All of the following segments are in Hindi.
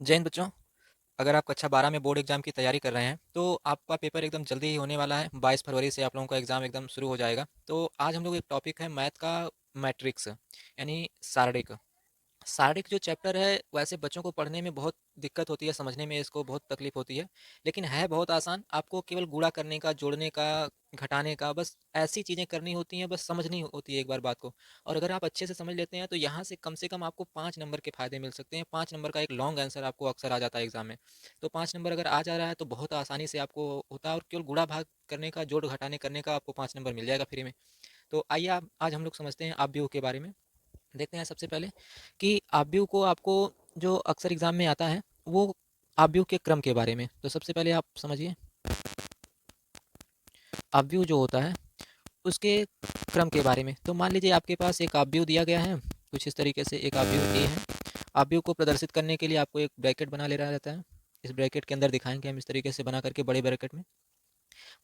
जय हिंद बच्चों। अगर आप कक्षा 12 में बोर्ड एग्जाम की तैयारी कर रहे हैं तो आपका पेपर एकदम जल्दी ही होने वाला है। 22 फरवरी से आप लोगों का एग्जाम एकदम शुरू हो जाएगा। तो आज हम लोग एक टॉपिक है मैथ का, मैट्रिक्स यानी सारणिक। शारीरिक जो चैप्टर है वैसे बच्चों को पढ़ने में बहुत दिक्कत होती है, समझने में इसको बहुत तकलीफ होती है, लेकिन है बहुत आसान। आपको केवल गुणा करने का, जोड़ने का, घटाने का, बस ऐसी चीज़ें करनी होती हैं, बस समझनी होती है एक बार बात को। और अगर आप अच्छे से समझ लेते हैं तो यहाँ से कम आपको 5 नंबर के फायदे मिल सकते हैं। 5 नंबर का एक लॉन्ग आंसर आपको अक्सर आ जाता है एग्जाम में। तो 5 नंबर अगर आ जा रहा है तो बहुत आसानी से आपको होता है, और केवल गुणा भाग करने का, जोड़ घटाने करने का आपको 5 नंबर मिल जाएगा फ्री में। तो आइए आज हम लोग समझते हैं आप के बारे में। देखते हैं सबसे पहले कि आव्यूह को आपको जो अक्सर एग्जाम में आता है वो आव्यूह के क्रम के बारे में। तो सबसे पहले आप समझिए आव्यूह जो होता है उसके क्रम के बारे में। तो मान लीजिए आपके पास एक आव्यूह दिया गया है, कुछ इस तरीके से एक आव्यूह ए है। आव्यूह को प्रदर्शित करने के लिए आपको एक ब्रैकेट बना लेना रहता है। इस ब्रैकेट के अंदर दिखाएंगे हम इस तरीके से बना करके बड़े ब्रैकेट में।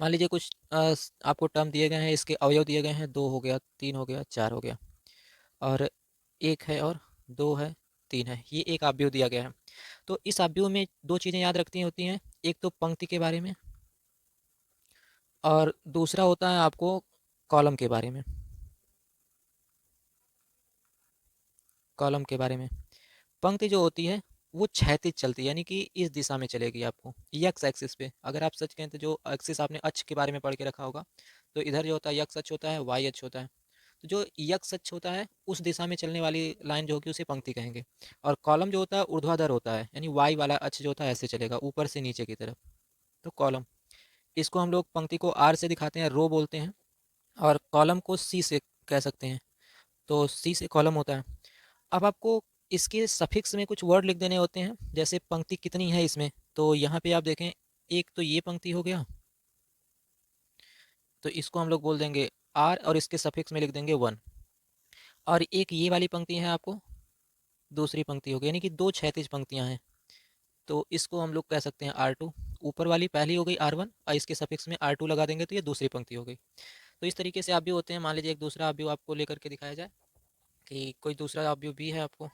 मान लीजिए कुछ आपको टर्म दिए गए हैं, इसके अवयव दिए गए हैं, 2 हो गया, 3 हो गया, 4 हो गया, और 1 है, और 2 है, 3 है। ये एक आव्यूह दिया गया है। तो इस आव्यूह में दो चीज़ें याद रखती होती हैं, एक तो पंक्ति के बारे में, और दूसरा होता है आपको कॉलम के बारे में। कॉलम के बारे में पंक्ति जो होती है वो क्षैतिज चलती है, यानी कि इस दिशा में चलेगी आपको, यक्स एक्सिस पे। अगर आप सच कहें तो जो एक्सिस आपने अक्ष के बारे में पढ़ के रखा होगा, तो इधर जो होता है यक्स अक्ष होता है, वाई अक्ष होता है। तो जो यक्स अक्ष होता है उस दिशा में चलने वाली लाइन जो होगी उसे पंक्ति कहेंगे। और कॉलम जो होता है ऊर्ध्वाधर होता है, यानी वाई वाला अक्ष जो होता है ऐसे चलेगा ऊपर से नीचे की तरफ। तो कॉलम, इसको हम लोग पंक्ति को आर से दिखाते हैं, रो बोलते हैं, और कॉलम को सी से कह सकते हैं। तो सी से कॉलम होता है। अब आपको इसके सफिक्स में कुछ वर्ड लिख देने होते हैं, जैसे पंक्ति कितनी है इसमें। तो यहाँ पे आप देखें, एक तो ये पंक्ति हो गया, तो इसको हम लोग बोल देंगे आर, और इसके सफिक्स में लिख देंगे 1। और एक ये वाली पंक्ति है आपको दूसरी पंक्ति हो गई, यानी कि दो क्षैतिज पंक्तियां हैं। तो इसको हम लोग कह सकते हैं R2। ऊपर वाली पहली हो गई R1, और इसके सफिक्स में R2 लगा देंगे तो ये दूसरी पंक्ति हो गई। तो इस तरीके से आप भी होते हैं। मान लीजिए एक दूसरा आप आपको लेकर के दिखाया जाए कि कोई दूसरा आप भी है आपको।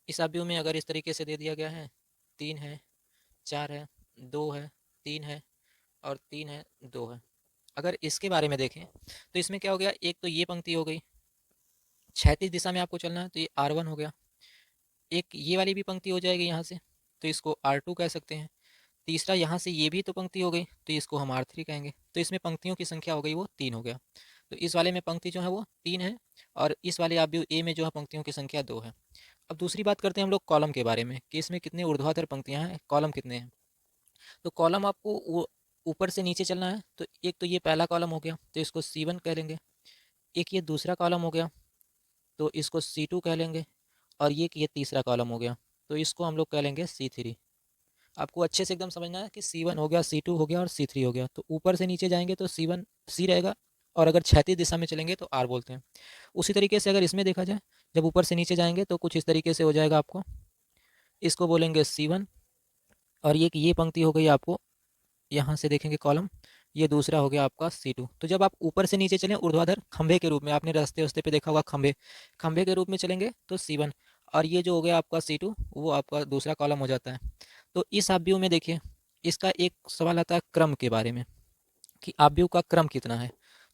इस आव्यूह में अगर इस तरीके से दे दिया गया है, 3 है, 4 है, 2 है, 3 है, और 3 है, 2 है। अगर इसके बारे में देखें तो इसमें क्या हो गया, एक तो ये पंक्ति हो गई, क्षैतिज दिशा में आपको चलना है तो ये R1 हो गया। एक ये वाली भी पंक्ति हो जाएगी यहाँ से, तो इसको R2 कह सकते हैं। तीसरा यहाँ से ये भी तो पंक्ति हो गई, तो इसको हम R3 कहेंगे। तो इसमें पंक्तियों की संख्या हो गई वो 3 हो गया। तो इस वाले में पंक्ति जो है वो 3 है, और इस वाले आव्यूह ए में जो है पंक्तियों की संख्या 2 है। अब दूसरी बात करते हैं हम लोग कॉलम के बारे में, कि इसमें कितने ऊर्ध्वाधर पंक्तियां हैं, कॉलम कितने हैं। तो कॉलम आपको वो ऊपर से नीचे चलना है। तो एक तो ये पहला कॉलम हो गया, तो इसको C1 कह लेंगे। एक ये दूसरा कॉलम हो गया, तो इसको C2 कह लेंगे। और ये तीसरा कॉलम हो गया, तो इसको हम लोग कह लेंगे C3। आपको अच्छे से एकदम समझना है कि C1 हो गया, C2 हो गया, और C3 हो गया। तो ऊपर से नीचे जाएंगे तो C1 C रहेगा, और अगर क्षैतिज दिशा में चलेंगे तो R बोलते हैं। उसी तरीके से अगर इसमें देखा जाए, जब ऊपर से नीचे जाएंगे तो कुछ इस तरीके से हो जाएगा आपको। इसको बोलेंगे C1, और ये पंक्ति हो गई आपको, यहाँ से देखेंगे कॉलम, ये दूसरा हो गया आपका C2। तो जब आप ऊपर से नीचे चलें ऊर्ध्वाधर खंभे के रूप में, आपने रास्ते वास्ते पे देखा होगा खंभे, खंभे के रूप में चलेंगे तो C1, और ये जो हो गया आपका C2 वो आपका दूसरा कॉलम हो जाता है। तो इस आव्यूह में देखिए, इसका एक सवाल आता है क्रम के बारे में, कि आव्यूह का क्रम कितना है।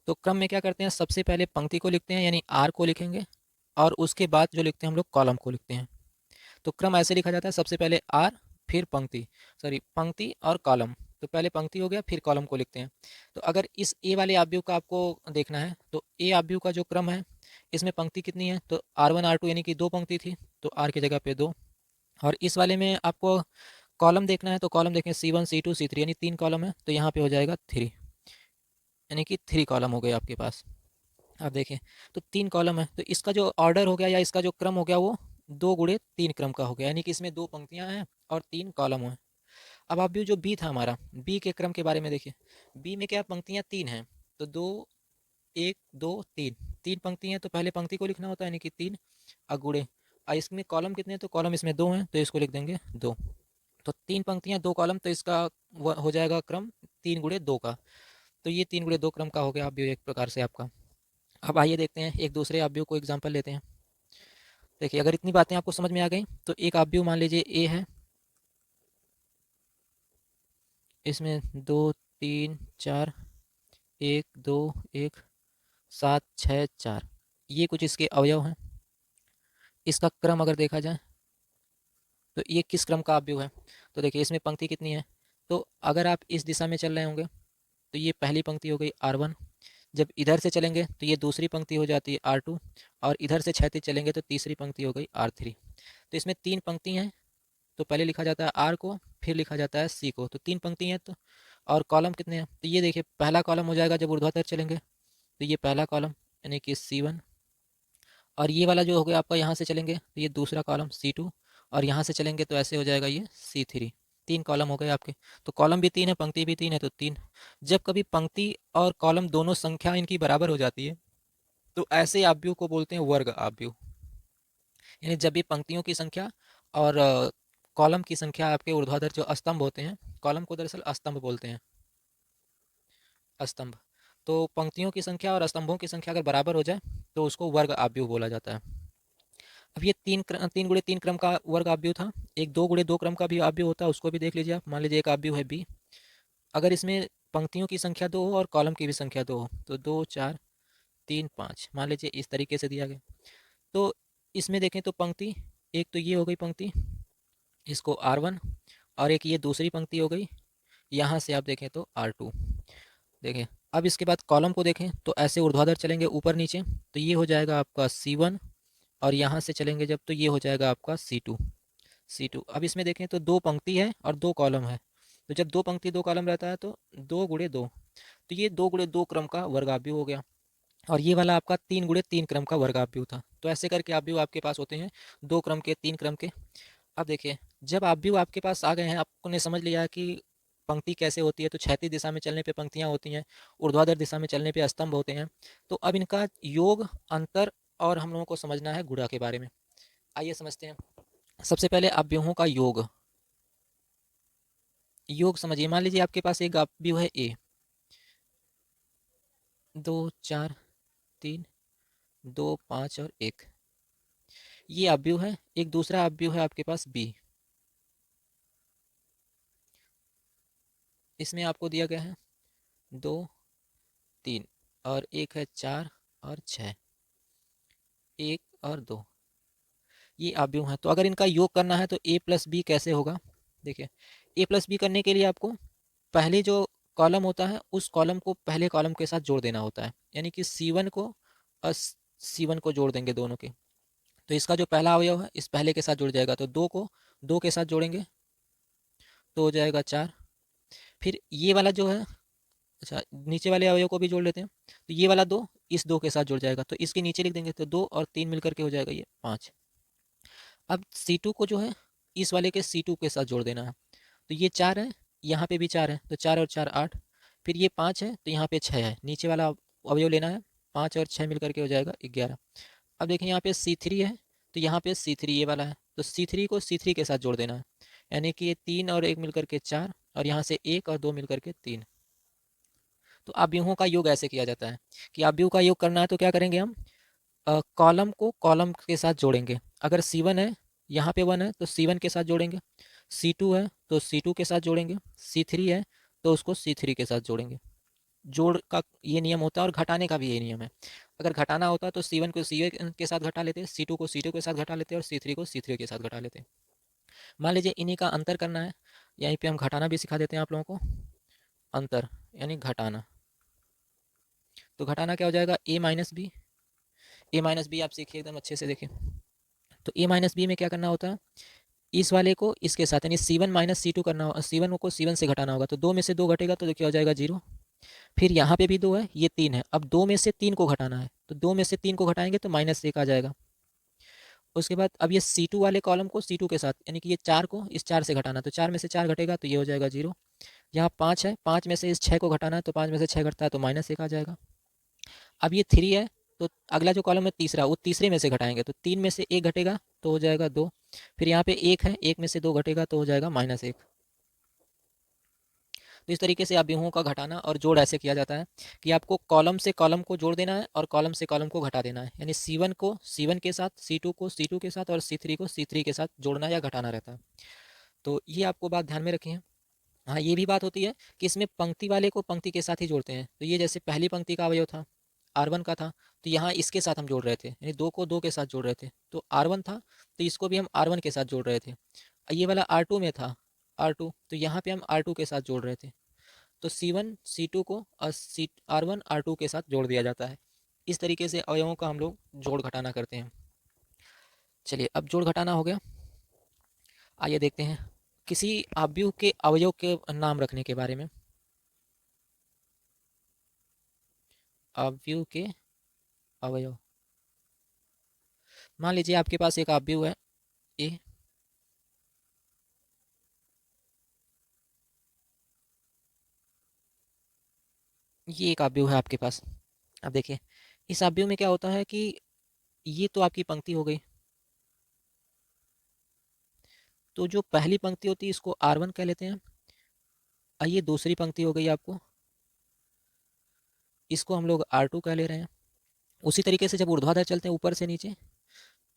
तो क्रम में क्या करते हैं, सबसे पहले पंक्ति को लिखते हैं, यानी आर को लिखेंगे, और उसके बाद जो लिखते हैं हम लोग कॉलम को लिखते हैं। तो क्रम ऐसे लिखा जाता है, सबसे पहले आर, फिर पंक्ति, सॉरी पंक्ति और कॉलम। तो पहले पंक्ति हो गया, फिर कॉलम को लिखते हैं। तो अगर इस ए वाले आव्यूह का आपको देखना है, तो ए आव्यूह का जो क्रम है, इसमें पंक्ति कितनी है, तो R1 R2, यानी कि दो पंक्ति थी, तो आर की जगह पे 2। और इस वाले में आपको कॉलम देखना है, तो कॉलम देखें C1 C2 C3, यानी 3 कॉलम है, तो यहाँ पे हो जाएगा 3, यानी कि 3 कॉलम हो गए आपके पास। आप देखें तो 3 कॉलम है, तो इसका जो ऑर्डर हो गया या इसका जो क्रम हो गया वो 2 × 3 क्रम का हो गया, यानी कि इसमें 2 पंक्तियां हैं और 3 कॉलम हैं। अब आप भी जो बी था हमारा, बी के क्रम के बारे में देखिए। बी में क्या पंक्तियां 3 हैं, तो 2, 1, 2, 3, 3 पंक्ति हैं, तो पहले पंक्ति को लिखना होता है, यानी कि 3 अगुड़े। और इसमें कॉलम कितने हैं, तो कॉलम इसमें 2 हैं, तो इसको लिख देंगे 2। तो 3 पंक्तियां 2 कॉलम, तो इसका हो जाएगा क्रम 3 × 2 का। तो ये 3 × 2 क्रम का हो गया आप भी एक प्रकार से आपका। अब आइए देखते हैं एक दूसरे आव्यूह को एग्जाम्पल लेते हैं। देखिए अगर इतनी बातें आपको समझ में आ गई तो एक आप व्यू मान लीजिए ए है, इसमें 2 3 4, 1 2 1 7 6 4, ये कुछ इसके अवयव हैं। इसका क्रम अगर देखा जाए तो ये किस क्रम का अवयव है, तो देखिए इसमें पंक्ति कितनी है, तो अगर आप इस दिशा में चल रहे होंगे तो ये पहली पंक्ति हो गई R1, जब इधर से चलेंगे तो ये दूसरी पंक्ति हो जाती है R2, और इधर से क्षैतिज चलेंगे तो तीसरी पंक्ति हो गई R3। तो इसमें तीन पंक्ति हैं, तो पहले लिखा जाता है R को, फिर लिखा जाता है C को, तो तीन पंक्ति हैं। तो और कॉलम कितने हैं, तो ये देखिए पहला कॉलम हो जाएगा जब ऊर्ध्वाधर चलेंगे तो ये पहला कॉलम यानी कि C1, और ये वाला जो हो गया आपका यहाँ से चलेंगे तो ये दूसरा कॉलम C2, और यहाँ से चलेंगे तो ऐसे हो जाएगा ये C3। तीन कॉलम हो गए आपके, तो कॉलम भी तीन है पंक्ति भी तीन है, तो तीन। जब कभी पंक्ति और कॉलम दोनों संख्या इनकी बराबर हो जाती है तो ऐसे आव्यूह को बोलते हैं वर्ग आव्यूह। यानी जब भी पंक्तियों की संख्या और कॉलम की संख्या आपके ऊर्ध्वाधर जो स्तंभ होते हैं, कॉलम को दरअसल स्तंभ बोलते हैं, स्तंभ, तो पंक्तियों की संख्या और स्तंभों की संख्या अगर बराबर हो जाए तो उसको वर्ग आव्यूह बोला जाता है। अब ये तीन गुणे तीन क्रम का वर्ग आव्यूह था। एक दो गुणे दो क्रम का भी आव्यूह होता है, उसको भी देख लीजिए आप। मान लीजिए एक आव्यूह है बी, अगर इसमें पंक्तियों की संख्या दो हो और कॉलम की भी संख्या दो हो, तो 2 4 3 5 मान लीजिए इस तरीके से दिया गया। तो इसमें देखें तो पंक्ति एक तो ये हो गई पंक्ति, इसको R1, और एक ये दूसरी पंक्ति हो गई, यहाँ से आप देखें तो R2। देखें अब इसके बाद कॉलम को देखें तो ऐसे ऊर्ध्वाधर चलेंगे ऊपर नीचे तो ये हो जाएगा आपका C1, और यहाँ से चलेंगे जब तो ये हो जाएगा आपका C2। अब इसमें देखें तो दो पंक्ति है और दो कॉलम है, तो जब दो पंक्ति दो कॉलम रहता है तो 2 गुणे 2, तो ये 2 गुणे 2 क्रम का वर्गाव्यूह हो गया। और ये वाला आपका 3 गुणे 3 क्रम का वर्गाव्यूह था। तो ऐसे करके आव्यूह आपके पास होते हैं 2 क्रम के 3 क्रम के। अब देखिए जब आव्यूह आपके पास आ गए हैं, आपने समझ लिया कि पंक्ति कैसे होती है, तो क्षैतिज दिशा में चलने पे पंक्तियाँ होती हैं, ऊर्ध्वाधर दिशा में चलने पे स्तंभ होते हैं। तो अब इनका योग, अंतर और हम लोगों को समझना है गुणा के बारे में। आइए समझते हैं। सबसे पहले आव्यूहों का योग। योग समझिए, मान लीजिए आपके पास एक आव्यूह है ए, 2 4 3 2 5 और 1, ये आव्यूह है। एक दूसरा आव्यूह है आपके पास बी, इसमें आपको दिया गया है 2 3, और एक है 4 और 6, 1 और 2, ये आव्यूह है। तो अगर इनका योग करना है तो ए प्लस बी कैसे होगा, देखिए ए प्लस बी करने के लिए आपको पहले जो कॉलम होता है उस कॉलम को पहले कॉलम के साथ जोड़ देना होता है, यानी कि C1 को और C1 को जोड़ देंगे दोनों के, तो इसका जो पहला अवयव है इस पहले के साथ जुड़ जाएगा, तो 2 को 2 के साथ जोड़ेंगे तो हो जाएगा 4। फिर ये वाला जो है, अच्छा नीचे वाले अवयव को भी जोड़ लेते हैं, तो ये वाला 2 इस 2 के साथ जुड़ जाएगा, तो इसके नीचे लिख देंगे, तो 2 और 3 मिलकर के हो जाएगा ये 5। अब C2 को जो है इस वाले के C2 के साथ जोड़ देना है, तो ये 4 है, यहाँ पे भी 4 है, तो 4 और 4 8, फिर ये 5 है तो यहाँ पे 6 है, नीचे वाला अवयव लेना है, 5 और 6 मिलकर के हो जाएगा 11। अब देखिए यहाँ पे C3 है, तो यहाँ पे C3 ये वाला है, तो C3 को C3 के साथ जोड़ देना है, यानी कि ये 3 और 1 मिलकर के 4, और यहाँ से 1 और 2 मिलकर के 3। तो आव्यूहों का योग ऐसे किया जाता है कि आव्यूह का योग करना है तो क्या करेंगे हम, कॉलम को कॉलम के साथ जोड़ेंगे। अगर C1 है, यहाँ पे 1 है तो C1 के साथ जोड़ेंगे, C2 है तो C2 के साथ जोड़ेंगे, C3 है तो उसको C3 के साथ जोड़ेंगे। जोड़ का ये नियम होता है और घटाने का भी यही नियम है। अगर घटाना होता तो C1 को C1 के साथ घटा लेते, C2 को C2 के साथ घटा लेते और C3 को C3 के साथ घटा लेते। मान लीजिए इन्हीं का अंतर करना है, यहीं पे हम घटाना भी सिखा देते हैं आप लोगों को। अंतर यानी घटाना, तो घटाना क्या हो जाएगा, a minus B. A minus B आप सीखिए एकदम अच्छे से, देखिए तो ए माइनस बी में क्या करना होता है, इस वाले को इसके साथ यानी C1 माइनस C2 करना होगा, C1 को C1 से घटाना होगा, तो 2 में से 2 घटेगा तो क्या हो जाएगा 0। फिर यहाँ पे भी 2 है, ये 3 है, अब 2 में से 3 को घटाना है, तो 2 में से 3 को घटाएंगे तो -1 आ जाएगा। उसके बाद अब ये C2 वाले कॉलम को C2 के साथ यानी कि ये 4 को इस 4 से घटाना, तो 4 में से 4 घटेगा तो ये हो जाएगा 0। यहाँ 5 है, 5 में से इस 6 को घटाना है, तो 5 में से 6 घटता है तो -1 आ जाएगा। अब ये 3 है, तो अगला जो कॉलम है तीसरा, वो तीसरे में से घटाएंगे, तो 3 में से 1 घटेगा तो हो जाएगा 2। फिर यहाँ पे 1 है, 1 में से 2 घटेगा तो हो जाएगा -1। तो इस तरीके से अवयवों का घटाना और जोड़ ऐसे किया जाता है कि आपको कॉलम से कॉलम को जोड़ देना है और कॉलम से कॉलम को घटा देना है, यानी C1 को C1 के साथ, C2 को C2 के साथ और C3 को C3 के साथ जोड़ना या घटाना रहता है। तो ये आपको बात ध्यान में रखी है। हाँ, ये भी बात होती है कि इसमें पंक्ति वाले को पंक्ति के साथ ही जोड़ते हैं। तो ये जैसे पहली पंक्ति का अवयव था, R1 का था, तो यहाँ इसके साथ हम जोड़ रहे थे, यानी दो को दो के साथ जोड़ रहे थे। तो R1 था, तो इसको भी हम R1 के साथ जोड़ रहे थे। ये वाला R2 में था, R2, तो यहाँ पे हम R2 के साथ जोड़ रहे थे। तो C1 C2 को और R1 R2 के साथ जोड़ दिया जाता है। इस तरीके से अवयवों का हम लोग जोड़ घटाना करते हैं। चलिए, अब जोड़ घटाना हो गया। आइए देखते हैं किसी अवयव के अवयव के नाम रखने के बारे में। अवयव के अवयव, मान लीजिए आपके पास एक अवयव है ए, ये एक अवयव है आपके पास। अब देखिए, इस अवयव में क्या होता है कि ये तो आपकी पंक्ति हो गई, तो जो पहली पंक्ति होती है इसको R1 कह लेते हैं, और ये दूसरी पंक्ति हो गई आपको, इसको हम लोग R2 कह ले रहे हैं। उसी तरीके से जब ऊर्ध्वाधर चलते हैं ऊपर से नीचे,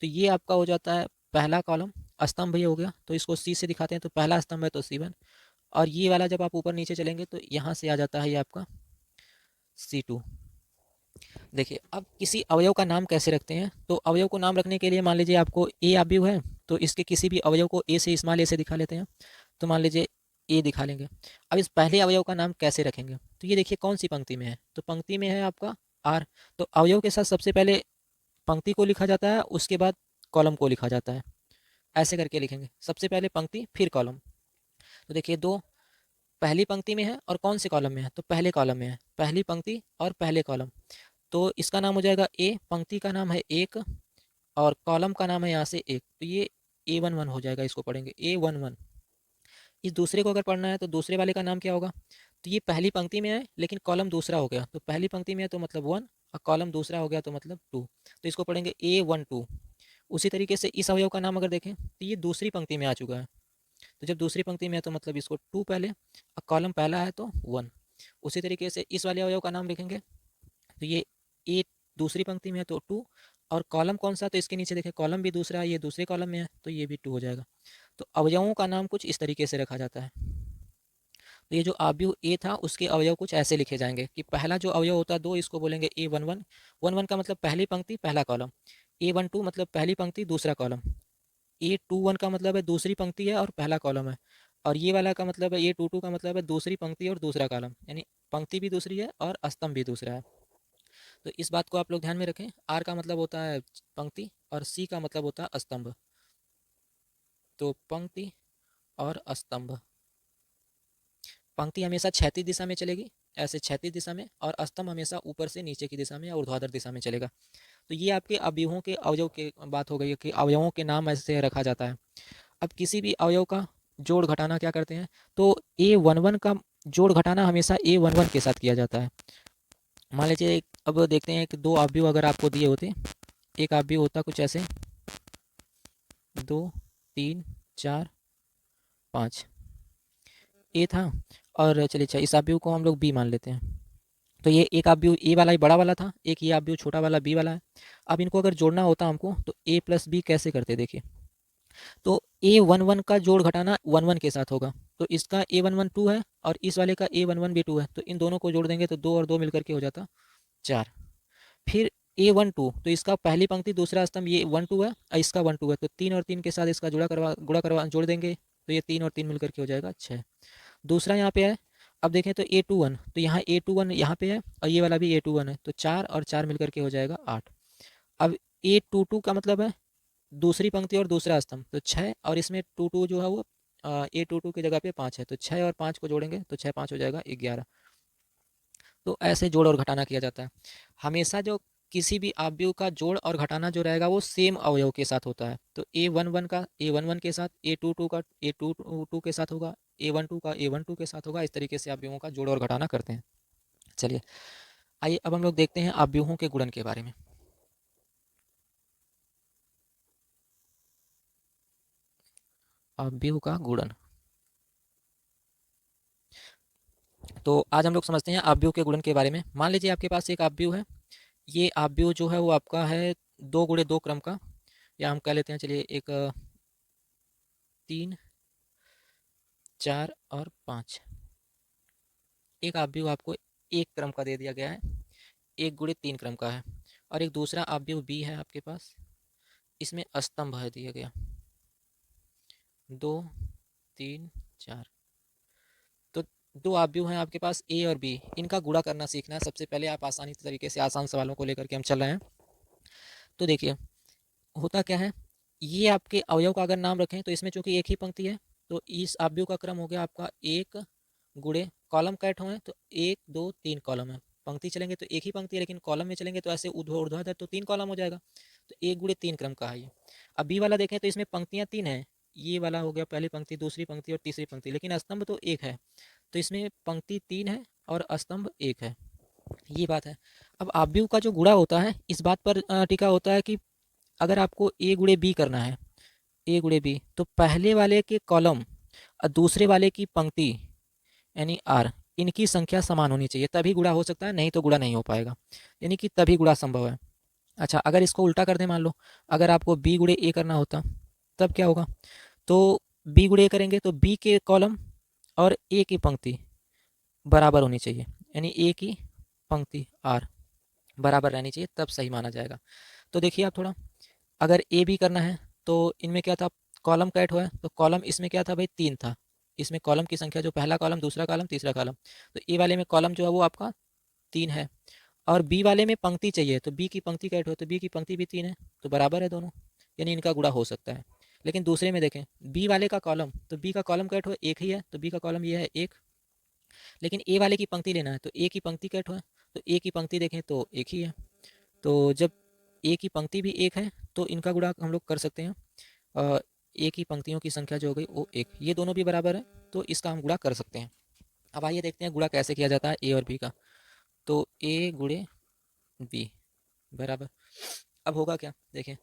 तो ये आपका हो जाता है पहला कॉलम, स्तंभ ये हो गया, तो इसको C से दिखाते हैं, तो पहला स्तंभ है तो C1। और ये वाला जब आप ऊपर नीचे चलेंगे तो यहाँ से आ जाता है ये आपका C2। देखिए, अब किसी अवयव का नाम कैसे रखते हैं, तो अवयव को नाम रखने के लिए मान लीजिए आपको ए अवयव है, तो इसके किसी भी अवयव को ए से, स्मॉल ए से दिखा लेते हैं। तो मान लीजिए ए दिखा लेंगे। अब इस पहले अवयव का नाम कैसे रखेंगे, तो ये देखिए कौन सी पंक्ति में है, तो पंक्ति में है आपका आर। तो अवयव के साथ सबसे पहले पंक्ति को लिखा जाता है, उसके बाद कॉलम को लिखा जाता है। ऐसे करके लिखेंगे, सबसे पहले पंक्ति फिर कॉलम। तो देखिए, दो पहली पंक्ति में है और कौन से कॉलम में है, तो पहले कॉलम में है, पहली पंक्ति और पहले कॉलम। तो इसका नाम हो जाएगा ए, पंक्ति का नाम है एक और कॉलम का नाम है यहाँ से एक, तो ये A11 हो जाएगा, इसको पढ़ेंगे A11। इस दूसरे को अगर पढ़ना है तो दूसरे वाले का नाम क्या होगा, तो ये पहली पंक्ति में है लेकिन कॉलम दूसरा हो गया, तो पहली पंक्ति में है तो मतलब 1 और कॉलम दूसरा हो गया तो मतलब 2, तो इसको पढ़ेंगे A12। उसी तरीके से इस अवयव का नाम अगर देखें तो ये दूसरी पंक्ति में आ चुका है, तो जब दूसरी पंक्ति में है तो मतलब इसको 2 पहले और कॉलम पहला है तो 1। उसी तरीके से इस वाले अवयव का नाम लिखेंगे, तो ये ए दूसरी पंक्ति में है तो 2 और कॉलम कौन सा, तो इसके नीचे देखें कॉलम भी दूसरा है, ये दूसरे कॉलम में है तो ये भी 2 हो जाएगा। तो अवयवों का नाम कुछ इस तरीके से रखा जाता है। तो ये जो अवयव ए था उसके अवयव कुछ ऐसे लिखे जाएंगे कि पहला जो अवयव होता है दो, इसको बोलेंगे A11। 11 का मतलब पहली पंक्ति पहला कॉलम, A12 मतलब पहली पंक्ति दूसरा कॉलम, A21 का मतलब है दूसरी पंक्ति है और पहला कॉलम है, और ये वाला का मतलब है A22 का मतलब है दूसरी पंक्ति और दूसरा कॉलम, यानी पंक्ति भी दूसरी है और स्तंभ भी दूसरा है। तो इस बात को आप लोग ध्यान में रखें, आर का मतलब होता है पंक्ति और सी का मतलब होता है स्तंभ। तो पंक्ति और स्तंभ, पंक्ति हमेशा क्षैतिज दिशा में चलेगी, ऐसे क्षैतिज दिशा में, और स्तंभ हमेशा ऊपर से नीचे की दिशा में या ऊर्ध्वाधर दिशा में चलेगा। तो ये आपके अवयवों के अवयव की बात हो गई है कि अवयवों के नाम ऐसे रखा जाता है। अब किसी भी अवयव का जोड़ घटाना क्या करते हैं, तो A11 का जोड़ घटाना हमेशा A11 के साथ किया जाता है। मान लीजिए अब देखते हैं कि दो अवयव अगर आपको दिए होते, एक अवयव होता कुछ ऐसे 2 3 4 5, ए था, और चलिए अच्छा इस अवयव को हम लोग बी मान लेते हैं। तो ये एक अवयव ए वाला ही बड़ा वाला था, एक ये अवयव छोटा वाला बी वाला है। अब इनको अगर जोड़ना होता हमको तो ए प्लस बी कैसे करते, देखिए तो A11 का जोड़ घटाना 11 के साथ होगा, तो इसका A11 2 है और इस वाले का A11 भी 2 है, तो इन दोनों को जोड़ देंगे तो 2 और 2 मिलकर के हो जाता 4। फिर A12, तो इसका पहली पंक्ति दूसरा स्तंभ ये 1 2 है और इसका 1 2 है, तो 3 और 3 के साथ इसका गुणा करवा जोड़ देंगे, तो ये 3 और 3 मिलकर के हो जाएगा 6। दूसरा यहाँ पे है, अब देखें तो A21, तो यहाँ A21 यहाँ पे है और ये वाला भी A21 है, तो 4 और 4 मिलकर के हो जाएगा 8। अब A22 का मतलब है दूसरी पंक्ति और दूसरा स्तंभ, तो 6 और इसमें 2 जो है वो A22 की जगह पे 5 है, तो 6 और 5 को जोड़ेंगे तो 6 5 हो जाएगा 11। तो ऐसे जोड़ और घटाना किया जाता है। हमेशा जो किसी भी अवयव का जोड़ और घटाना जो रहेगा वो सेम अवयव के साथ होता है, तो A11 का A11 के साथ, A22 का A22 के साथ होगा, A12 का A12 के साथ होगा। इस तरीके से अवयवों का जोड़ और घटाना करते हैं। चलिए, आइए अब हम लोग देखते हैं अवयवों के गुणन के बारे में। अवयव का गुणन, तो आज हम लोग समझते हैं आव्यूह के गुणन के बारे में। मान लीजिए आपके पास एक आव्यूह है, ये आव्यूह जो है वो आपका है 2 × 2 क्रम का, या हम कह लेते हैं चलिए एक 3, 4 और 5। एक आव्यूह आपको 1 क्रम का दे दिया गया है, 1 × 3 क्रम का है, और एक दूसरा आव्यूह बी है आपके पास, इसमें स्तंभ है दिया गया 2, 3, 4। तो दो आव्यूह हैं आपके पास ए और बी, इनका गुणा करना सीखना है सबसे पहले। आप आसानी तरीके से आसान सवालों को लेकर के हम चल रहे हैं। तो देखिए होता क्या है, ये आपके अवयव का अगर नाम रखें तो इसमें चूंकि एक ही पंक्ति है, तो इस आव्यूह का क्रम हो गया आपका 1 गुणे कॉलम कैट हुए तो 1, 2, 3 कॉलम है। पंक्ति चलेंगे तो एक ही पंक्ति है, लेकिन कॉलम में चलेंगे तो ऐसे ऊर्ध्वाधर तो 3 कॉलम हो जाएगा। तो 1 × 3 क्रम का है ये। अब बी वाला देखें तो इसमें पंक्तियां 3 हैं, ये वाला हो गया पहली पंक्ति, दूसरी पंक्ति और तीसरी पंक्ति, लेकिन स्तंभ तो एक है। तो इसमें पंक्ति 3 है और स्तंभ 1 है, ये बात है। अब आव्यूह का जो गुणा होता है इस बात पर टिका होता है कि अगर आपको ए गुणे बी करना है, ए गुणे बी, तो पहले वाले के कॉलम और दूसरे वाले की पंक्ति यानी आर, इनकी संख्या समान होनी चाहिए, तभी गुणा हो सकता है, नहीं तो गुणा नहीं हो पाएगा, यानी कि तभी गुणा संभव है। अच्छा, अगर इसको उल्टा कर दें, मान लो अगर आपको बी गुणे ए करना होता तब क्या होगा, तो बी गुणे ए करेंगे तो बी के कॉलम और ए की पंक्ति बराबर होनी चाहिए, यानी ए की पंक्ति आर बराबर रहनी चाहिए, तब सही माना जाएगा। तो देखिए आप थोड़ा, अगर ए बी करना है तो इनमें क्या था, कॉलम कैट हुआ है, तो कॉलम इसमें क्या था भाई 3 था, इसमें कॉलम की संख्या जो पहला कॉलम, दूसरा कॉलम, तीसरा कॉलम, तो ए वाले में कॉलम जो है वो आपका 3 है, और बी वाले में पंक्ति चाहिए, तो बी की पंक्ति कैट हो तो बी की पंक्ति भी 3 है, तो बराबर है दोनों, यानी इनका गुणा हो सकता है। लेकिन दूसरे में देखें बी वाले का कॉलम, तो बी का कॉलम कैट हो एक ही है, तो बी का कॉलम ये है 1, लेकिन ए वाले की पंक्ति लेना है तो ए की पंक्ति कैट हो है, तो ए की पंक्ति देखें तो एक ही है। तो जब ए की पंक्ति भी एक है तो इनका गुणा हम लोग कर सकते हैं, ए की पंक्तियों की संख्या जो हो गई वो 1, ये दोनों भी बराबर है, तो इसका हम गुणा कर सकते हैं। अब आइए देखते हैं गुणा कैसे किया जाता है ए और बी का। तो ए गुणे बी बराबर, अब होगा क्या, देखें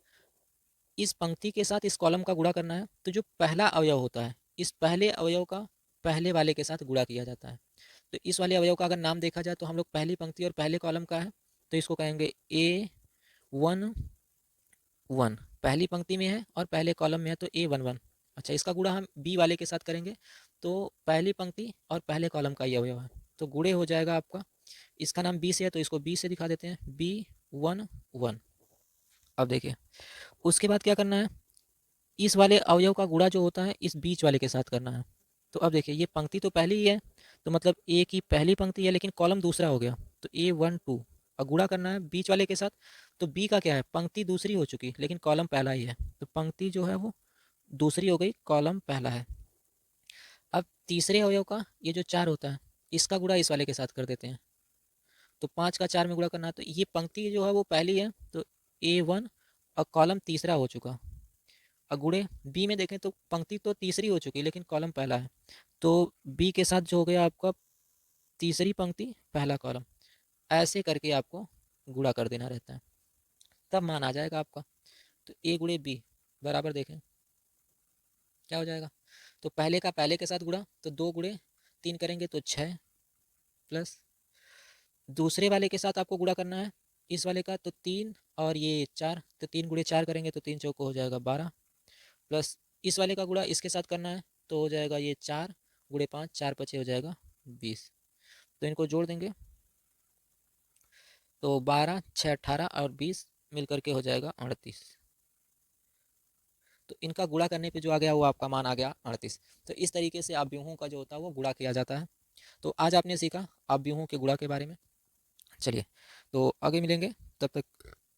इस पंक्ति के साथ इस कॉलम का गुणा करना है, तो जो पहला अवयव होता है इस पहले अवयव का पहले वाले के साथ गुणा किया जाता है। तो इस वाले अवयव का अगर नाम देखा जाए तो हम लोग पहली पंक्ति और पहले कॉलम का है, तो इसको कहेंगे A11, पहली पंक्ति में है और पहले कॉलम में है तो A11। अच्छा, इसका गुणा हम बी वाले के साथ करेंगे, तो पहली पंक्ति और पहले कॉलम का ये अवयव है, तो गुणे हो जाएगा आपका, इसका नाम बी से है तो इसको बी से दिखा देते हैं, B11। अब देखिए उसके बाद क्या करना है, इस वाले अवयव का गुणा जो होता है इस बीच वाले के साथ करना है। तो अब देखिए ये पंक्ति तो पहली ही है, तो मतलब ए की पहली पंक्ति है लेकिन कॉलम दूसरा हो गया, तो A12, और गुणा करना है बीच वाले के साथ, तो बी का क्या है, पंक्ति दूसरी हो चुकी लेकिन कॉलम पहला ही है, तो पंक्ति जो है वो दूसरी हो गई, कॉलम पहला है। अब तीसरे अवयव का ये जो 4 होता है इसका गुणा इस वाले के साथ कर देते हैं, तो 5 का 4 में गुणा करना है, तो ये पंक्ति जो है वो पहली है तो A1 और कॉलम तीसरा हो चुका। और गुणे बी में देखें तो पंक्ति तो तीसरी हो चुकी लेकिन कॉलम पहला है, तो बी के साथ जो हो गया आपका तीसरी पंक्ति पहला कॉलम, ऐसे करके आपको गुणा कर देना रहता है, तब मान आ जाएगा आपका। तो ए गुणे बी बराबर देखें क्या हो जाएगा, तो पहले का पहले के साथ गुणा, तो 2 × 3 करेंगे तो 6, प्लस दूसरे वाले के साथ आपको गुणा करना है इस वाले का, तो 3 और ये 4, तो 3 × 4 करेंगे तो 3 चौको हो जाएगा 12, प्लस इस वाले का गुणा इसके साथ करना है तो हो जाएगा ये 4 × 5, 4 × 5 हो जाएगा 20, तो इनको जोड़ देंगे तो 12, 6, 18 और 20 मिल करके हो जाएगा 38। तो इनका गुणा करने पे जो आ गया वो आपका मान आ गया 38। तो इस तरीके से आव्यूहों का जो होता है वो गुणा किया जाता है। तो आज आपने सीखा आव्यूहों के गुणा के बारे में। चलिए तो आगे मिलेंगे, तब तक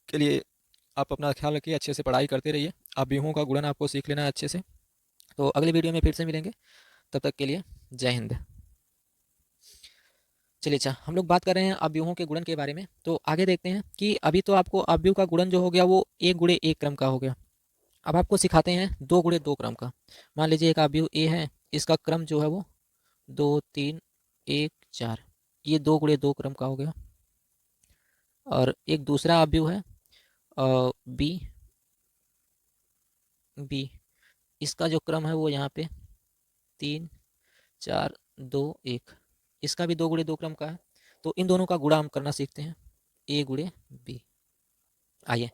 के लिए आप अपना ख्याल रखिए, अच्छे से पढ़ाई करते रहिए, आव्यूहों का गुणन आपको सीख लेना है अच्छे से। तो अगले वीडियो में फिर से मिलेंगे, तब तक के लिए जय हिंद। चलिए अच्छा, हम लोग बात कर रहे हैं आव्यूहों के गुणन के बारे में, तो आगे देखते हैं कि अभी तो आपको आव्यूह का गुणन जो हो गया वो 1 × 1 क्रम का हो गया। अब आपको सिखाते हैं 2 × 2 क्रम का। मान लीजिए एक आव्यूह ए है, इसका क्रम जो है वो 2, 3, 1, 4, ये 2 × 2 क्रम का हो गया। और एक दूसरा आव्यूह है बी, इसका जो क्रम है वो यहाँ पे 3, 4, 2, 1, इसका भी 2 गुणे 2 क्रम का है, तो इन दोनों का गुणा हम करना सीखते हैं, ए गुणे बी। आइए,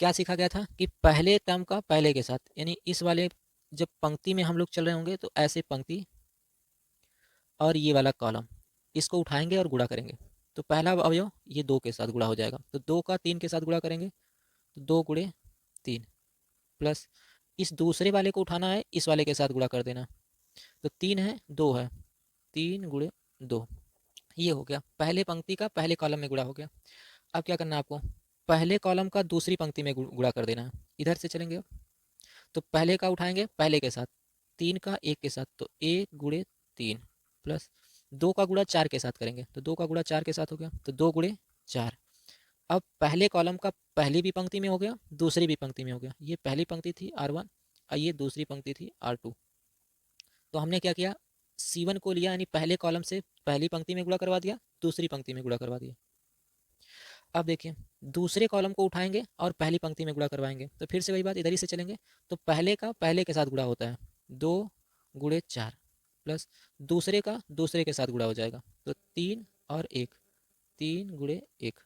क्या सीखा गया था कि पहले टर्म का पहले के साथ, यानी इस वाले जब पंक्ति में हम लोग चल रहे होंगे तो ऐसे पंक्ति और ये वाला कॉलम, इसको उठाएंगे और गुणा करेंगे। तो पहला अवयव ये 2 के साथ गुणा हो जाएगा, तो 2 का 3 के साथ गुणा करेंगे, तो 2 गुणे 3 प्लस इस दूसरे वाले को उठाना है, इस वाले के साथ गुणा कर देना, तो 3 है 2 है, 3 गुणे 2। ये हो गया पहले पंक्ति का पहले कॉलम में गुणा हो गया। अब क्या करना है आपको, पहले कॉलम का दूसरी पंक्ति में गुणा कर देना है। इधर से चलेंगे, तो पहले का उठाएंगे पहले के साथ, 3 का 1 के साथ, तो 1 गुणे 3 प्लस 2 का गुणा 4 के साथ करेंगे, तो 2 का गुणा 4 के साथ हो गया, तो 2 गुणे 4। अब पहले कॉलम का पहली भी पंक्ति में हो गया, दूसरी भी पंक्ति में हो गया। ये पहली पंक्ति थी R1 और ये दूसरी पंक्ति थी R2। तो हमने क्या किया, C1 को लिया, यानी पहले कॉलम से पहली पंक्ति में गुणा करवा दिया, दूसरी पंक्ति में गुणा करवा दिया। अब देखिए, दूसरे कॉलम को उठाएंगे और पहली पंक्ति में गुणा करवाएंगे, तो फिर से वही बात, इधर ही से चलेंगे, तो पहले का पहले के साथ गुणा होता है, 2 गुणे 4 प्लस दूसरे का दूसरे के साथ गुणा हो जाएगा, तो 3 और 1, 3 गुणे 1।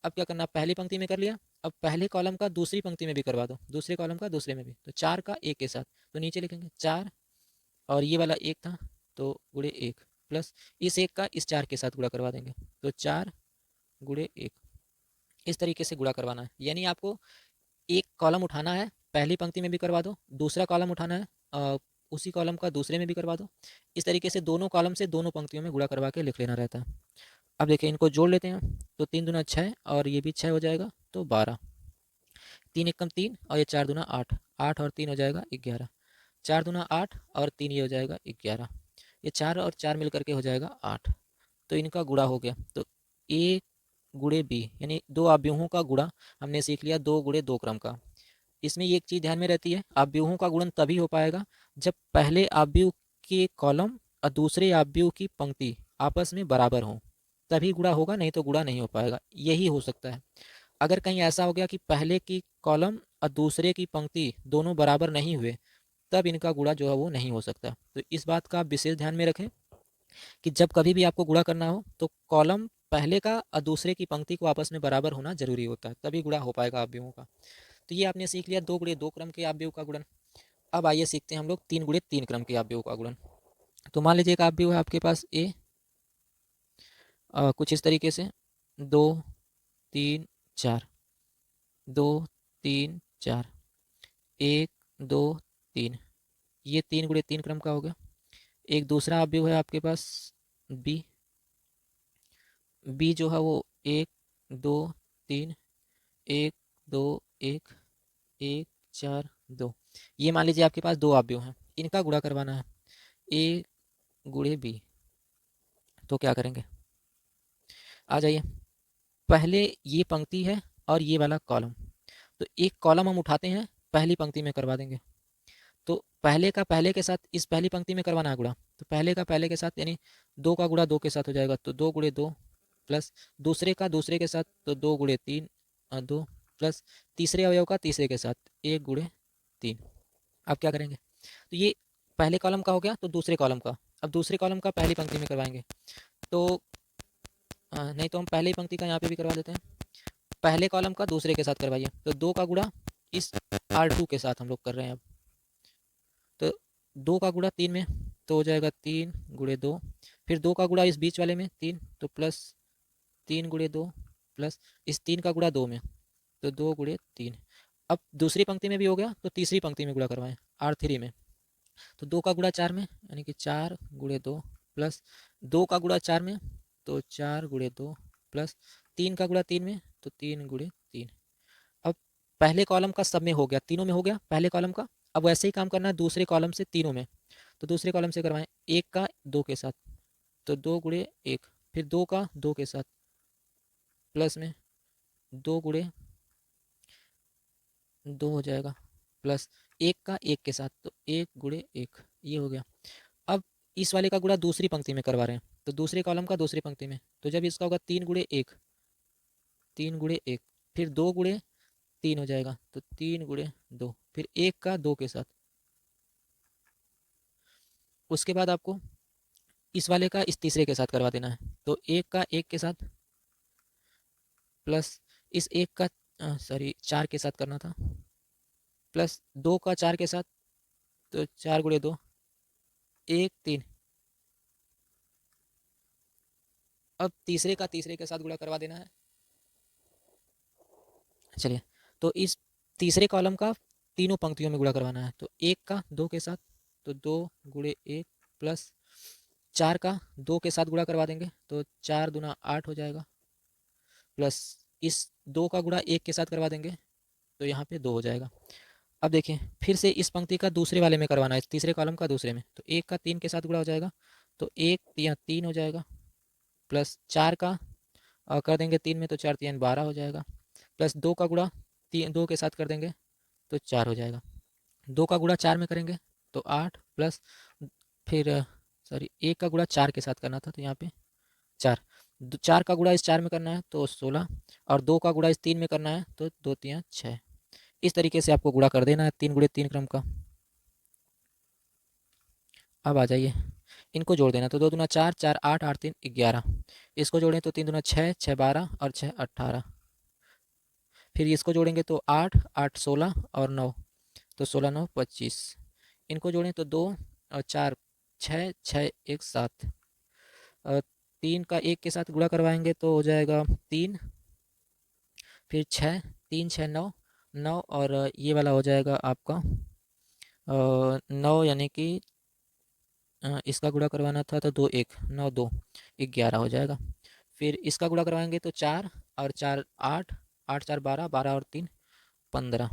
अब क्या करना, पहली पंक्ति में कर लिया, अब पहले कॉलम का दूसरी पंक्ति में भी करवा दो, दूसरे कॉलम का दूसरे में भी, तो 4 का 1 के साथ, तो नीचे लिखेंगे 4 और ये वाला 1 था, तो गुणे 1 प्लस इस 1 का इस 4 के साथ गुणा करवा देंगे, तो 4 गुणे 1। इस तरीके से गुणा करवाना है, यानी आपको एक कॉलम उठाना है, पहली पंक्ति में भी करवा दो, दूसरा कॉलम उठाना है, उसी कॉलम का दूसरे में भी करवा दो। इस तरीके से दोनों कॉलम से दोनों पंक्तियों में गुणा करवा के लिख लेना रहता है। अब देखिए, इनको जोड़ लेते हैं, तो 3 दूना 6 और ये भी 6 हो जाएगा, तो 12, 3 एकम 3 और ये 4 दूना 8, 8 और 3 हो जाएगा 11, 4 दूना 8 और 3 ये हो जाएगा 11, ये 4 और 4 मिल करके हो जाएगा 8। तो इनका गुणा हो गया, तो ए गुणे बी, यानी दो अवयवों का गुणा हमने सीख लिया, 2 गुणे 2 क्रम का। इसमें एक चीज़ ध्यान में रहती है, अवयवों का गुणन तभी हो पाएगा जब पहले अवयव के कॉलम और दूसरे अवयव की पंक्ति आपस में बराबर हो, तभी गुणा होगा, नहीं तो गुणा नहीं हो पाएगा। यही हो सकता है, अगर कहीं ऐसा हो गया कि पहले की कॉलम और दूसरे की पंक्ति दोनों बराबर नहीं हुए, तब इनका गुणा जो है वो नहीं हो सकता। तो इस बात का आप विशेष ध्यान में रखें कि जब कभी भी आपको गुणा करना हो, तो कॉलम पहले का और दूसरे की पंक्ति को आपस में बराबर होना जरूरी होता है, तभी गुणा हो पाएगा अवयवों का। तो ये आपने सीख लिया 2 गुणे 2 क्रम के अवयव का गुणन। अब आइए सीखते हैं हम लोग 3 गुणे 3 क्रम के अवयव का गुणन। तो मान लीजिए एक अवयव है आपके पास ए, कुछ इस तरीके से 2 3 4, 2 3 4, 1 2 3, ये 3 गुणे 3 क्रम का हो गया। एक दूसरा अवयव है आपके पास बी, बी जो है वो 1 2 3, 1 2 1, 1 4 2, ये मान लीजिए आपके पास दो अवयव हैं, इनका गुणा करवाना है, ए गुणे बी। तो क्या करेंगे, आ जाइए, पहले ये पंक्ति है और ये वाला कॉलम, तो एक कॉलम हम उठाते हैं, पहली पंक्ति में करवा देंगे, तो पहले का पहले के साथ इस पहली पंक्ति में करवाना है गुणा, तो पहले का पहले के साथ यानी 2 का गुणा 2 के साथ हो जाएगा, तो 2 गुणे 2 प्लस दूसरे का दूसरे के साथ, तो 2 गुणे 3 2 प्लस तीसरे अवयव का तीसरे के साथ 1 गुणे 3। अब क्या करेंगे, तो ये पहले कॉलम का हो गया, तो दूसरे कॉलम का, अब दूसरे कॉलम का पहली पंक्ति में करवाएंगे, तो नहीं तो हम पहली पंक्ति का यहाँ पे भी करवा देते हैं, पहले कॉलम का दूसरे के साथ करवाइए, तो 2 का गुणा इस R2 के साथ हम लोग कर रहे हैं अब, तो 2 का गुणा 3 में, तो हो जाएगा 3 गुणे 2, फिर 2 का गुणा इस बीच वाले में 3, तो प्लस 3 गुणे 2 प्लस इस 3 का गुणा 2 में, तो 2 गुणे 3। अब दूसरी पंक्ति में भी हो गया, तो तीसरी पंक्ति में गुणा करवाएं R3 में, तो 2 का गुणा 4 में, यानी कि 4 गुणे 2 प्लस 2 का गुणा 4 में, तो 4 गुणे 2 प्लस 3 का गुणा 3 में, तो 3 गुणे 3। अब पहले कॉलम का सब में हो गया, तीनों में हो गया पहले कॉलम का, अब वैसे ही काम करना है दूसरे कॉलम से तीनों में, तो दूसरे कॉलम से करवाएं, 1 का 2 के साथ, तो 2 गुणे 1, फिर 2 का 2 के साथ प्लस में 2 गुणे 2 हो जाएगा, प्लस 1 का 1 के साथ, तो 1 गुणे 1, ये हो गया। अब इस वाले का गुणा दूसरी पंक्ति में करवा रहे हैं, तो दूसरे कॉलम का दूसरी पंक्ति में, तो जब इसका होगा 3 गुणे 1, 3 गुणे 1, फिर 2 गुणे 3 हो जाएगा, तो 3 गुणे 2, फिर 1 का 2 के साथ, उसके बाद आपको इस वाले का इस तीसरे के साथ करवा देना है। तो एक का एक के साथ प्लस इस एक का सॉरी 4 के साथ करना था, प्लस 2 का 4 के साथ, तो 4 गुणे 2 1 3। अब तीसरे का तीसरे के साथ गुणा करवा देना है। चलिए, तो इस तीसरे कॉलम का तीनों पंक्तियों में गुणा करवाना है। तो एक का 2 के साथ, तो 2 गुणे 1 प्लस 4 का 2 के साथ गुणा करवा देंगे, तो 4 दूना 8 हो जाएगा, प्लस इस 2 का गुणा 1 के साथ करवा देंगे, तो यहाँ पे 2 हो जाएगा। अब देखिए फिर से इस पंक्ति का दूसरे वाले में करवाना है, तीसरे कॉलम का दूसरे में। तो 1 का 3 के साथ गुणा हो जाएगा, तो 1 3 3 हो जाएगा, प्लस 4 का कर देंगे 3 में, तो 4 3 12 हो जाएगा, प्लस 2 का गुणा 2 के साथ कर देंगे, तो 4 हो जाएगा। 2 का गुणा 4 में करेंगे तो 8, प्लस फिर सॉरी 1 का गुणा 4 के साथ करना था, तो यहाँ पे 4, 4 का गुणा इस 4 में करना है तो 16, और 2 का गुणा इस 3 में करना है तो 2 3 6। इस तरीके से आपको गुणा कर देना है 3 गुणे 3 क्रम का। अब आ जाइए, इनको जोड़ देना, तो 2 दूना 4, 4 8, 8 3 11। इसको जोड़ें तो 3 दूना 6, 6 12 और 6 18। फिर इसको जोड़ेंगे तो 8 8 16 और 9, तो 16 9 25। इनको जोड़ें तो 2 और 4 6, 6 1 7। 3 का 1 के साथ गुणा करवाएंगे तो हो जाएगा 3, फिर 6 3 6 9 9, और ये वाला हो जाएगा आपका 9, यानी कि इसका गुणा करवाना था तो 2 1 9 2 11 हो जाएगा। फिर इसका गुणा करवाएंगे तो 4 और 4 8, 8 4 12, 12 और 3 15।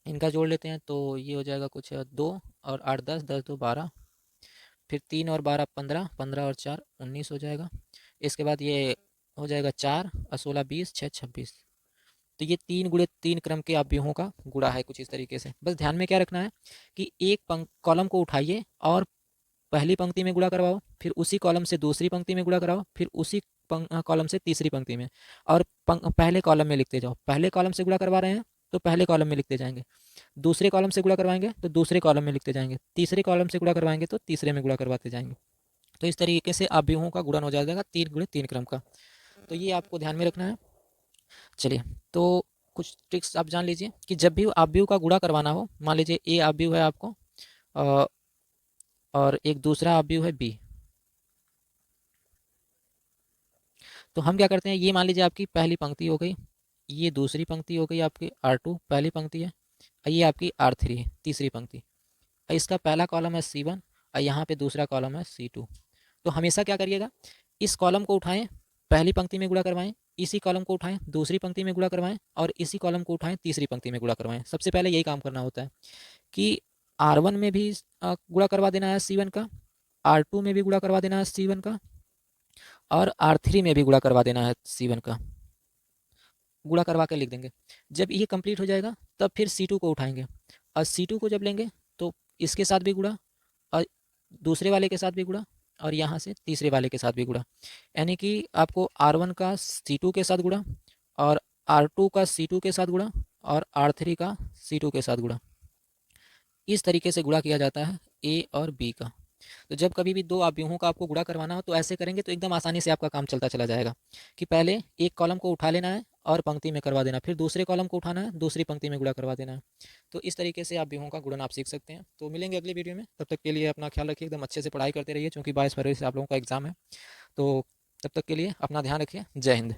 इनका जोड़ लेते हैं तो ये हो जाएगा कुछ 2 और 8 10, 10 2 12, फिर 3 और 12 15, 15 और 4 19 हो जाएगा। इसके बाद ये हो जाएगा 4 और 16 20, 6 26। तो ये 3 गुणे 3 क्रम के अवयवों का गुणा है कुछ इस तरीके से। बस ध्यान में क्या रखना है कि एक कॉलम को उठाइए और पहली पंक्ति में गुणा करवाओ, फिर उसी कॉलम से दूसरी पंक्ति में गुणा कराओ, फिर उसी कॉलम से तीसरी पंक्ति में, और पहले कॉलम में लिखते जाओ। पहले कॉलम से गुणा करवा रहे हैं तो पहले कॉलम में लिखते जाएंगे, दूसरे कॉलम से गुणा करवाएंगे तो दूसरे कॉलम में लिखते जाएंगे, तीसरे कॉलम से गुणा करवाएंगे तो तीसरे में गुणा करवाते जाएंगे। तो इस तरीके से अवयवों का गुणन हो जाएगा 3 गुणे 3 क्रम का। तो ये आपको ध्यान में रखना है। चलिए, तो कुछ ट्रिक्स आप जान लीजिए कि जब भी अवयव का गुणा करवाना हो, मान लीजिए ए अवयव है आपको और एक दूसरा अवयव है बी, तो हम क्या करते हैं, ये मान लीजिए आपकी पहली पंक्ति हो गई, ये दूसरी पंक्ति हो गई आपकी R2 पहली पंक्ति है, और ये आपकी R3 है तीसरी पंक्ति, और इसका पहला कॉलम है C1 और यहाँ पे दूसरा कॉलम है C2। तो हमेशा क्या करिएगा, इस कॉलम को उठाएं पहली पंक्ति में गुणा करवाएं, इसी कॉलम को उठाएं दूसरी पंक्ति में गुणा करवाएं, और इसी कॉलम को उठाएं तीसरी पंक्ति में गुणा करवाएं। सबसे पहले यही काम करना होता है कि R1 में भी गुणा करवा देना है C1 का, R2 में भी गुणा करवा देना है C1 का, और R3 में भी गुणा करवा देना है C1 का। गुणा करवा के लिख देंगे। जब ये कंप्लीट हो जाएगा तब फिर C2 को उठाएंगे, और C2 को जब लेंगे तो इसके साथ भी गुणा, और दूसरे वाले के साथ भी गुणा, और यहाँ से तीसरे वाले के साथ भी गुणा, यानी कि आपको R1 का C2 के साथ गुणा, और R2 का C2 के साथ गुणा, और R3 का C2 के साथ गुणा। इस तरीके से गुणा किया जाता है A और B का। तो जब कभी भी दो अवयवों का आपको गुणा करवाना हो तो ऐसे करेंगे तो एकदम आसानी से आपका काम चलता चला जाएगा कि पहले एक कॉलम को उठा लेना है और पंक्ति में करवा देना, फिर दूसरे कॉलम को उठाना है दूसरी पंक्ति में गुणा करवा देना है। तो इस तरीके से अवयवों का गुणन आप सीख सकते हैं। तो मिलेंगे अगली वीडियो में, तब तक के लिए अपना ख्याल रखिए, एकदम अच्छे से पढ़ाई करते रहिए, क्योंकि 22 फरवरी से आप लोगों का एग्जाम है। तो तब तक के लिए अपना ध्यान रखिए। जय हिंद।